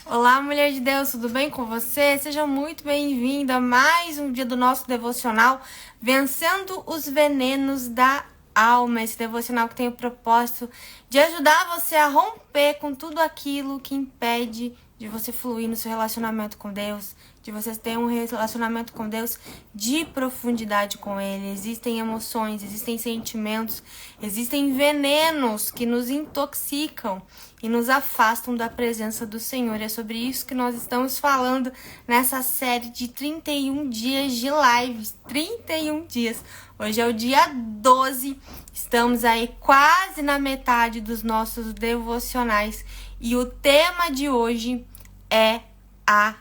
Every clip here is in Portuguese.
Olá, mulher de Deus, tudo bem com você? Seja muito bem-vinda a mais um dia do nosso devocional Vencendo os Venenos da Alma. Esse devocional que tem o propósito de ajudar você a romper com tudo aquilo que impede de você fluir no seu relacionamento com Deus, de você ter um relacionamento com Deus de profundidade com Ele. Existem emoções, existem sentimentos, existem venenos que nos intoxicam e nos afastam da presença do Senhor. É sobre isso que nós estamos falando nessa série de 31 dias de lives. 31 dias. Hoje é o dia 12. Estamos aí quase na metade dos nossos devocionais. E o tema de hoje é a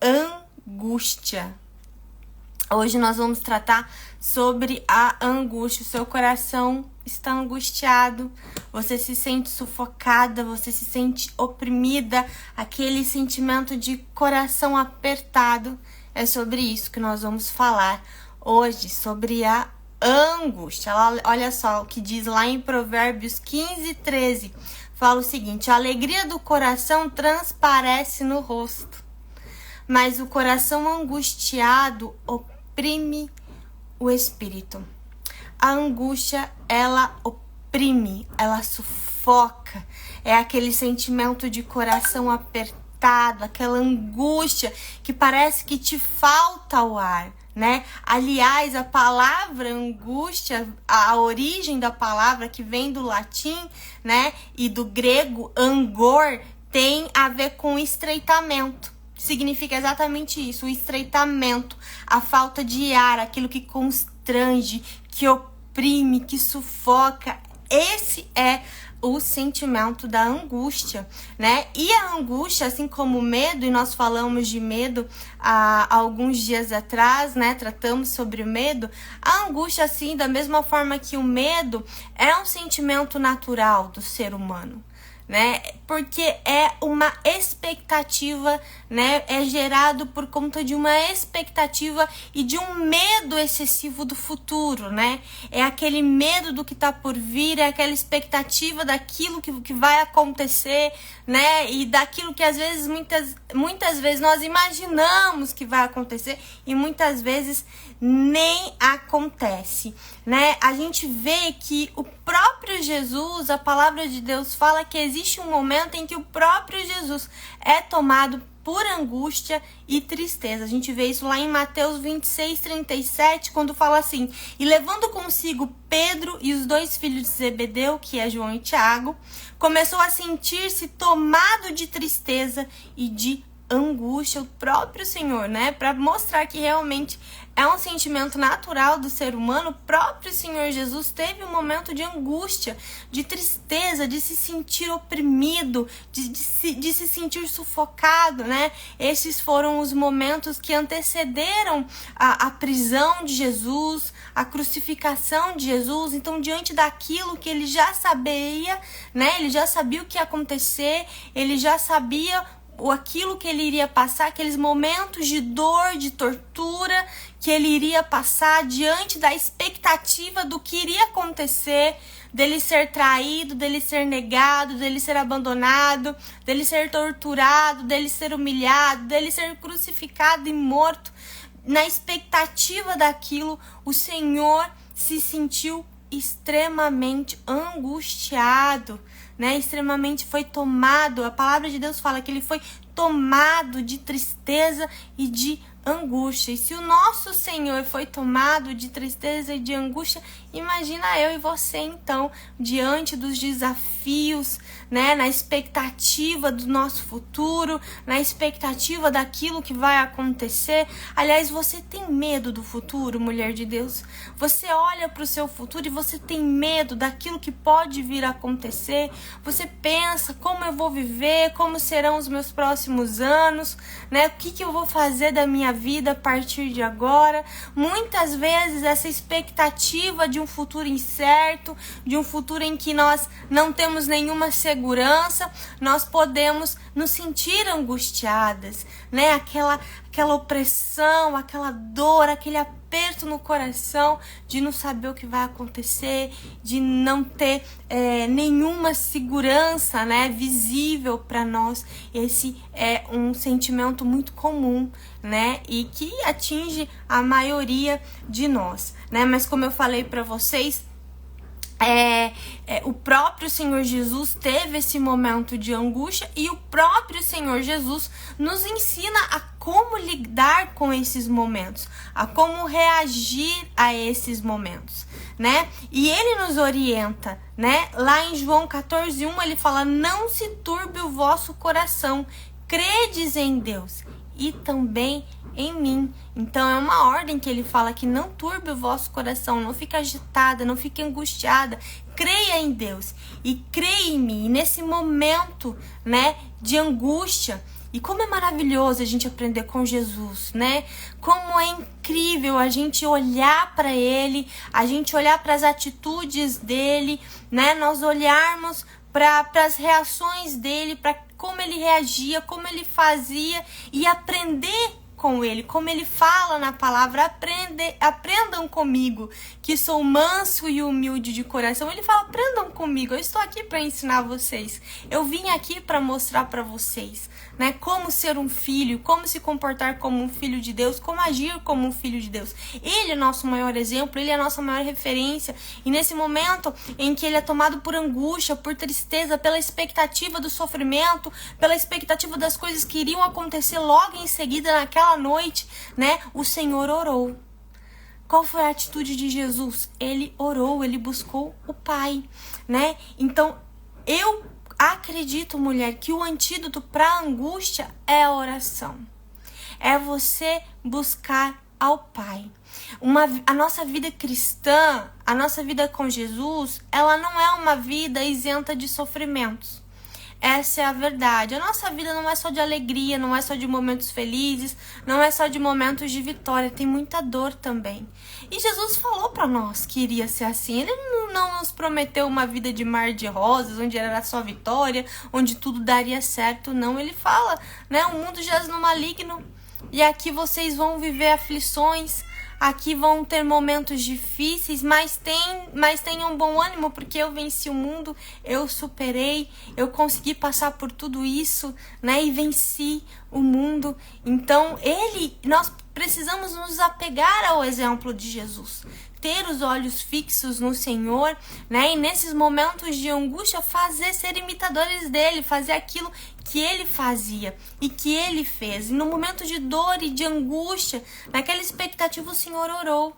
angústia. Hoje nós vamos tratar sobre a angústia. O seu coração está angustiado, você se sente sufocada, você se sente oprimida, aquele sentimento de coração apertado. É sobre isso que nós vamos falar hoje, sobre a angústia. Olha só o que diz lá em Provérbios 15:13. Fala o seguinte: a alegria do coração transparece no rosto, mas o coração angustiado oprime o espírito. A angústia, ela oprime, ela sufoca. É aquele sentimento de coração apertado, aquela angústia que parece que te falta o ar, né? Aliás, a palavra angústia, a origem da palavra que vem do latim, né, e do grego angor, tem a ver com estreitamento. Significa exatamente isso, o estreitamento, a falta de ar, aquilo que constrange, que oprime, que sufoca. Esse é o sentimento da angústia, né? E a angústia, assim como o medo, e nós falamos de medo há alguns dias atrás, né? Tratamos sobre o medo. A angústia, assim, da mesma forma que o medo, é um sentimento natural do ser humano, né? Porque é uma expectativa, né? É gerado por conta de uma expectativa e de um medo excessivo do futuro, né? É aquele medo do que tá por vir, é aquela expectativa daquilo que vai acontecer, né? E daquilo que às vezes, muitas vezes nós imaginamos que vai acontecer e muitas vezes nem acontece, né? A gente vê que o próprio Jesus, a palavra de Deus fala que existe um momento em que o próprio Jesus é tomado por angústia e tristeza. A gente vê isso lá em Mateus 26:37, quando fala assim: e levando consigo Pedro e os dois filhos de Zebedeu, que é João e Tiago, começou a sentir-se tomado de tristeza e de angústia. O próprio Senhor, né, para mostrar que realmente é um sentimento natural do ser humano, o próprio Senhor Jesus teve um momento de angústia, de tristeza, de se sentir oprimido, de se sentir sufocado, né? Esses foram os momentos que antecederam a prisão de Jesus, a crucificação de Jesus. Então, diante daquilo que ele já sabia, né? Ele já sabia o que ia acontecer, ele já sabia aquilo que ele iria passar, aqueles momentos de dor, de tortura que ele iria passar diante da expectativa do que iria acontecer, dele ser traído, dele ser negado, dele ser abandonado, dele ser torturado, dele ser humilhado, dele ser crucificado e morto. Na expectativa daquilo, o Senhor se sentiu extremamente angustiado, né? Extremamente foi tomado. A palavra de Deus fala que ele foi tomado de tristeza e de angústia. E se o nosso Senhor foi tomado de tristeza e de angústia, imagina eu e você então, diante dos desafios, né, na expectativa do nosso futuro, na expectativa daquilo que vai acontecer. Aliás, você tem medo do futuro, mulher de Deus? Você olha para o seu futuro e você tem medo daquilo que pode vir a acontecer? Você pensa: como eu vou viver, como serão os meus próximos anos, né? O que eu vou fazer da minha vida a partir de agora? Muitas vezes essa expectativa de um futuro incerto, de um futuro em que nós não temos nenhuma segurança, nós podemos nos sentir angustiadas, né? Aquela opressão, aquela dor, aquele aperto aperto no coração de não saber o que vai acontecer, de não ter nenhuma segurança, né, visível para nós. Esse é um sentimento muito comum, né, e que atinge a maioria de nós, né? Mas como eu falei para vocês, o próprio Senhor Jesus teve esse momento de angústia, e o próprio Senhor Jesus nos ensina a como lidar com esses momentos, a como reagir a esses momentos, né? E ele nos orienta, né? Lá em João 14:1 ele fala: não se turbe o vosso coração, credes em Deus e também em mim. Então é uma ordem que ele fala, que não turbe o vosso coração, não fique agitada, não fique angustiada, creia em Deus e creia em mim. E nesse momento, né, de angústia, e como é maravilhoso a gente aprender com Jesus, né? Como é incrível a gente olhar para ele, a gente olhar para as atitudes dele, né? Nós olharmos para as reações dele, para como ele reagia, como ele fazia, e aprender com ele, como ele fala na palavra: aprendam comigo, que sou manso e humilde de coração. Ele fala: aprendam comigo, eu estou aqui para ensinar vocês, eu vim aqui para mostrar para vocês, né, como ser um filho, como se comportar como um filho de Deus, como agir como um filho de Deus. Ele é nosso maior exemplo, ele é a nossa maior referência, e nesse momento em que ele é tomado por angústia, por tristeza, pela expectativa do sofrimento, pela expectativa das coisas que iriam acontecer logo em seguida naquela noite, né, o Senhor orou. Qual foi a atitude de Jesus? Ele orou, ele buscou o Pai, né? Então, eu acredito, mulher, que o antídoto para a angústia é a oração. É você buscar ao Pai. A nossa vida cristã, a nossa vida com Jesus, ela não é uma vida isenta de sofrimentos. Essa é a verdade. A nossa vida não é só de alegria, não é só de momentos felizes, não é só de momentos de vitória, tem muita dor também. E Jesus falou para nós que iria ser assim. Ele não nos prometeu uma vida de mar de rosas, onde era só vitória, onde tudo daria certo. Não, ele fala, né? O mundo jaz no maligno, e aqui vocês vão viver aflições, aqui vão ter momentos difíceis, mas tenham bom ânimo, porque eu venci o mundo, eu superei, eu consegui passar por tudo isso, né? E venci o mundo. Então, nós precisamos nos apegar ao exemplo de Jesus, ter os olhos fixos no Senhor, né? E nesses momentos de angústia, ser imitadores dele, fazer aquilo que ele fazia e que ele fez. E no momento de dor e de angústia, naquela expectativa, o Senhor orou.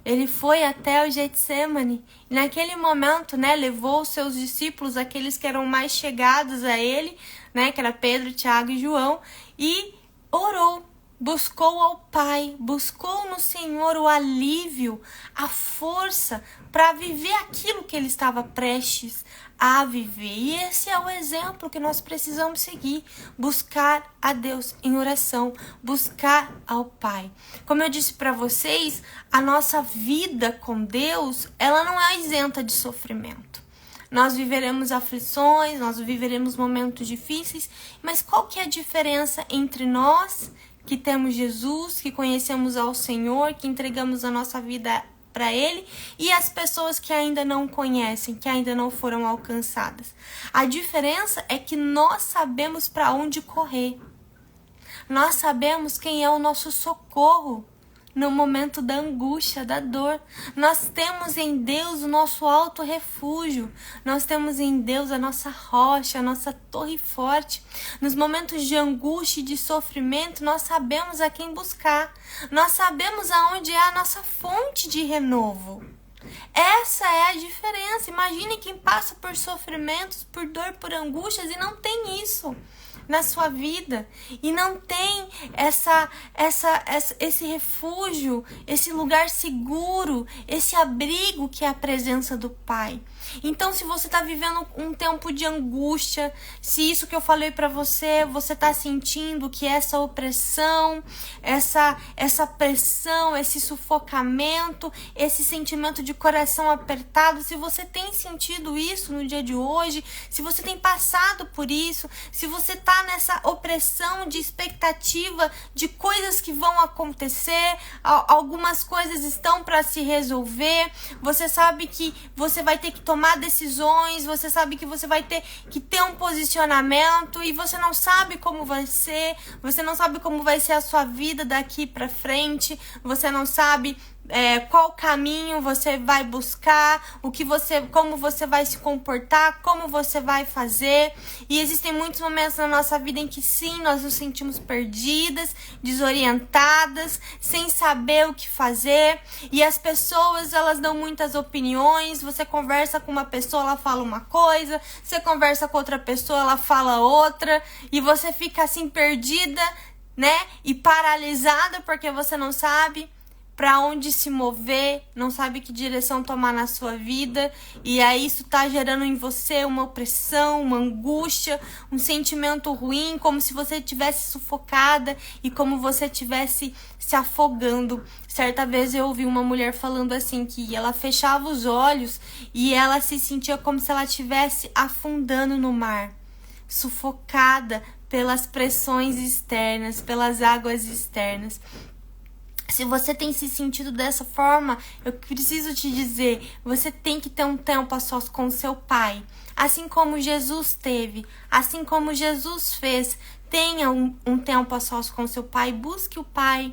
Ele foi até o Getsemane, e naquele momento, né, levou os seus discípulos, aqueles que eram mais chegados a ele, né, que era Pedro, Tiago e João, e orou. Buscou ao Pai, buscou no Senhor o alívio, a força para viver aquilo que ele estava prestes a viver. E esse é o exemplo que nós precisamos seguir: buscar a Deus em oração, buscar ao Pai. Como eu disse para vocês, a nossa vida com Deus, ela não é isenta de sofrimento. Nós viveremos aflições, nós viveremos momentos difíceis, mas qual que é a diferença entre nós que temos Jesus, que conhecemos ao Senhor, que entregamos a nossa vida para Ele, e as pessoas que ainda não conhecem, que ainda não foram alcançadas? A diferença é que nós sabemos para onde correr. Nós sabemos quem é o nosso socorro no momento da angústia, da dor. Nós temos em Deus o nosso alto refúgio. Nós temos em Deus a nossa rocha, a nossa torre forte. Nos momentos de angústia e de sofrimento, nós sabemos a quem buscar. Nós sabemos aonde é a nossa fonte de renovo. Essa é a diferença. Imagine quem passa por sofrimentos, por dor, por angústias, e não tem isso na sua vida, e não tem esse refúgio, esse lugar seguro, esse abrigo que é a presença do Pai. Então, se você tá vivendo um tempo de angústia, se isso que eu falei pra você, você tá sentindo que essa opressão, essa pressão, esse sufocamento, esse sentimento de coração apertado, se você tem sentido isso no dia de hoje, se você tem passado por isso, se você tá nessa opressão de expectativa de coisas que vão acontecer, algumas coisas estão para se resolver, você sabe que você vai ter que tomar decisões, você sabe que você vai ter que ter um posicionamento e você não sabe como vai ser, você não sabe como vai ser a sua vida daqui para frente, você não sabe qual caminho você vai buscar, como você vai se comportar, como você vai fazer. E existem muitos momentos na nossa vida em que sim, nós nos sentimos perdidas, desorientadas, sem saber o que fazer. E as pessoas, elas dão muitas opiniões. Você conversa com uma pessoa, ela fala uma coisa, você conversa com outra pessoa, ela fala outra, e você fica assim perdida, né? E paralisada porque você não sabe para onde se mover, não sabe que direção tomar na sua vida, e aí isso tá gerando em você uma opressão, uma angústia, um sentimento ruim, como se você estivesse sufocada e como você estivesse se afogando. Certa vez eu ouvi uma mulher falando assim, que ela fechava os olhos e ela se sentia como se ela estivesse afundando no mar, sufocada pelas pressões externas, pelas águas externas. Se você tem se sentido dessa forma, eu preciso te dizer, você tem que ter um tempo a sós com seu Pai. Assim como Jesus teve, assim como Jesus fez, tenha um tempo a sós com seu Pai. Busque o Pai.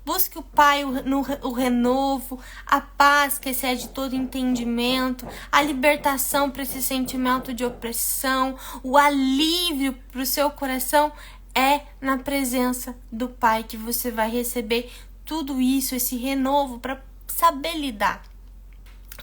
Busque o Pai, o renovo, a paz que excede todo entendimento, a libertação para esse sentimento de opressão, o alívio para o seu coração. É na presença do Pai que você vai receber tudo isso, esse renovo para saber lidar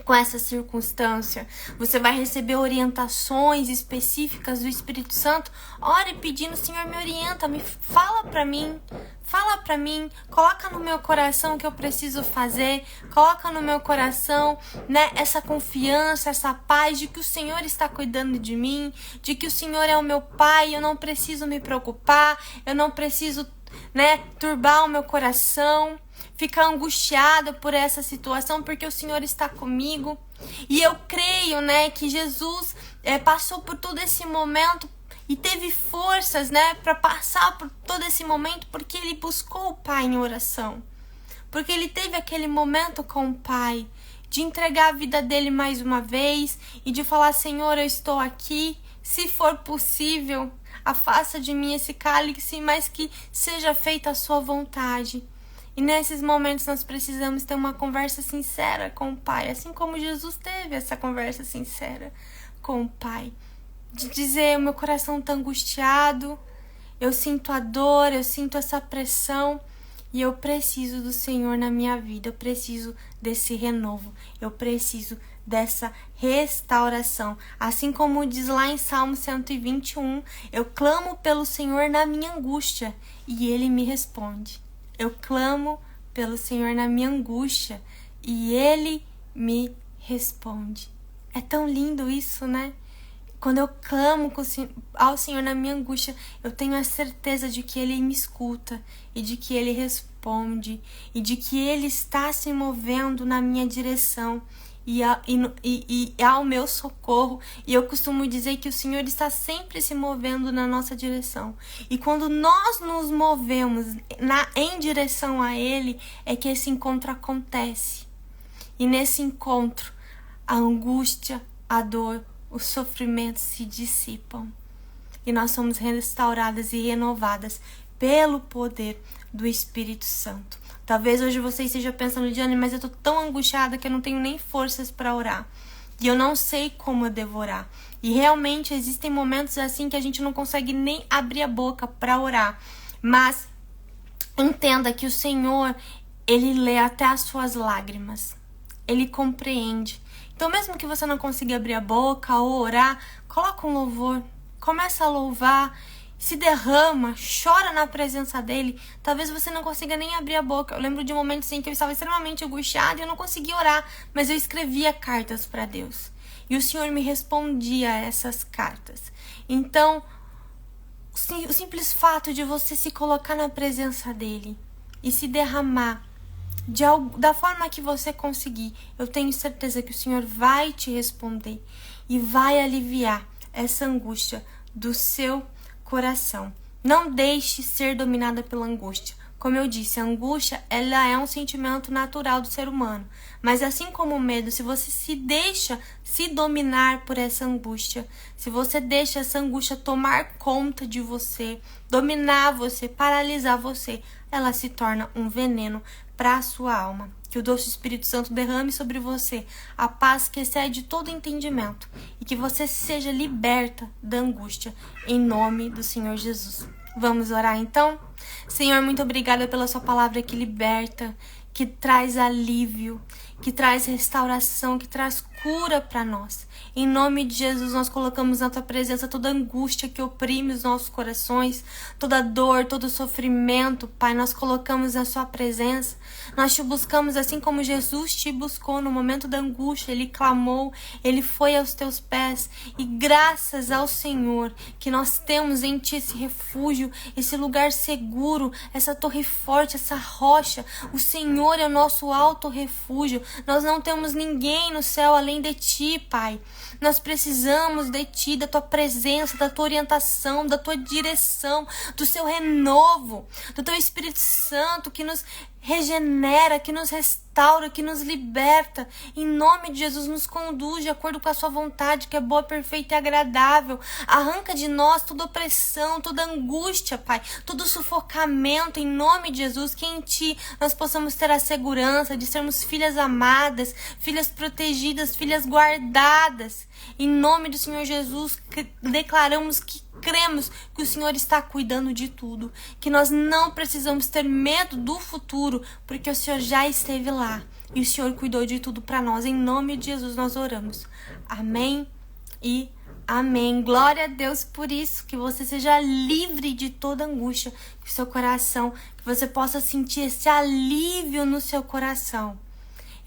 com essa circunstância. Você vai receber orientações específicas do Espírito Santo. Ore pedindo, Senhor, me orienta, fala para mim, coloca no meu coração o que eu preciso fazer, coloca no meu coração, né, essa confiança, essa paz de que o Senhor está cuidando de mim, de que o Senhor é o meu Pai, eu não preciso me preocupar, eu não preciso, né, turbar o meu coração, ficar angustiada por essa situação, porque o Senhor está comigo. E eu creio, né, que Jesus passou por todo esse momento e teve forças, né, para passar por todo esse momento, porque ele buscou o Pai em oração, porque ele teve aquele momento com o Pai, de entregar a vida dele mais uma vez e de falar, Senhor, eu estou aqui, se for possível, afasta de mim esse cálice, mas que seja feita a sua vontade. E nesses momentos nós precisamos ter uma conversa sincera com o Pai, assim como Jesus teve essa conversa sincera com o Pai. De dizer, o meu coração está angustiado, eu sinto a dor, eu sinto essa pressão e eu preciso do Senhor na minha vida, eu preciso desse renovo, eu preciso dessa restauração. Assim como diz lá em Salmo 121, eu clamo pelo Senhor na minha angústia e Ele me responde. Eu clamo pelo Senhor na minha angústia e Ele me responde. É tão lindo isso, né? Quando eu clamo ao Senhor na minha angústia, eu tenho a certeza de que Ele me escuta e de que Ele responde e de que Ele está se movendo na minha direção e ao meu socorro. E eu costumo dizer que o Senhor está sempre se movendo na nossa direção. E quando nós nos movemos em direção a Ele, é que esse encontro acontece. E nesse encontro, a angústia, a dor, os sofrimentos se dissipam. E nós somos restauradas e renovadas pelo poder do Espírito Santo. Talvez hoje você esteja pensando, Diane, mas eu tô tão angustiada que eu não tenho nem forças para orar. E eu não sei como eu devo orar. E realmente existem momentos assim que a gente não consegue nem abrir a boca para orar. Mas entenda que o Senhor, Ele lê até as suas lágrimas. Ele compreende. Então mesmo que você não consiga abrir a boca ou orar, coloca um louvor. Começa a louvar. Se derrama, chora na presença dele. Talvez você não consiga nem abrir a boca. Eu lembro de um momento assim que eu estava extremamente angustiada e eu não conseguia orar, mas eu escrevia cartas para Deus. E o Senhor me respondia a essas cartas. Então, o simples fato de você se colocar na presença dele e se derramar da forma que você conseguir, eu tenho certeza que o Senhor vai te responder e vai aliviar essa angústia do seu coração. Não deixe ser dominada pela angústia. Como eu disse, a angústia, ela é um sentimento natural do ser humano. Mas assim como o medo, se você se deixa se dominar por essa angústia, se você deixa essa angústia tomar conta de você, dominar você, paralisar você, ela se torna um veneno para a sua alma. Que o doce Espírito Santo derrame sobre você a paz que excede todo entendimento e que você seja liberta da angústia, em nome do Senhor Jesus. Vamos orar então? Senhor, muito obrigada pela sua palavra que liberta, que traz alívio, que traz restauração, que traz cura para nós. Em nome de Jesus, nós colocamos na tua presença toda angústia que oprime os nossos corações, toda dor, todo sofrimento, Pai, nós colocamos na sua presença. Nós te buscamos assim como Jesus te buscou no momento da angústia. Ele clamou, ele foi aos teus pés. E graças ao Senhor que nós temos em ti esse refúgio, esse lugar seguro, essa torre forte, essa rocha. O Senhor é o nosso alto refúgio. Nós não temos ninguém no céu além de ti, Pai. Nós precisamos de ti, da tua presença, da tua orientação, da tua direção, do seu renovo, do teu Espírito Santo que nos regenera, que nos restaura, que nos liberta. Em nome de Jesus, nos conduz de acordo com a sua vontade, que é boa, perfeita e agradável. Arranca de nós toda opressão, toda angústia, Pai, todo sufocamento, em nome de Jesus, que em ti nós possamos ter a segurança de sermos filhas amadas, filhas protegidas, filhas guardadas. Em nome do Senhor Jesus, declaramos que cremos que o Senhor está cuidando de tudo, que nós não precisamos ter medo do futuro, porque o Senhor já esteve lá e o Senhor cuidou de tudo para nós. Em nome de Jesus nós oramos. Amém e amém. Glória a Deus por isso, que você seja livre de toda angústia, que o seu coração, que você possa sentir esse alívio no seu coração,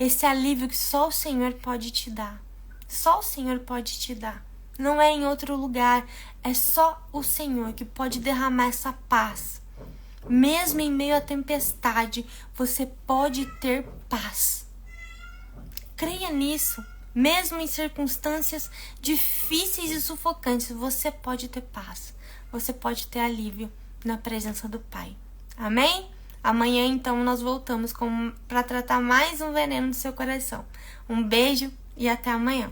esse alívio que só o Senhor pode te dar. Só o Senhor pode te dar. Não é em outro lugar. É só o Senhor que pode derramar essa paz. Mesmo em meio à tempestade, você pode ter paz. Creia nisso. Mesmo em circunstâncias difíceis e sufocantes, você pode ter paz. Você pode ter alívio na presença do Pai. Amém? Amanhã, então, nós voltamos para tratar mais um veneno do seu coração. Um beijo e até amanhã.